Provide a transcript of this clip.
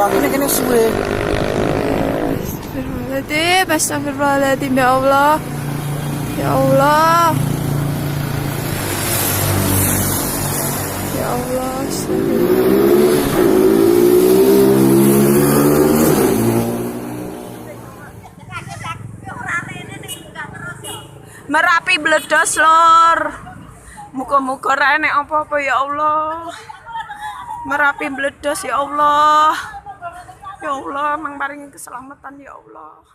Ini kene suwe. Astagfirullahaladzim, astagfirullahaladzim, ya Allah. Ya Allah. Ya Allah. Merapi bledos lor. Muga-muga ra enek apa-apa ya Allah. Merapi bledos ya Allah. Ya Allah, mangparingi keselamatan ya Allah.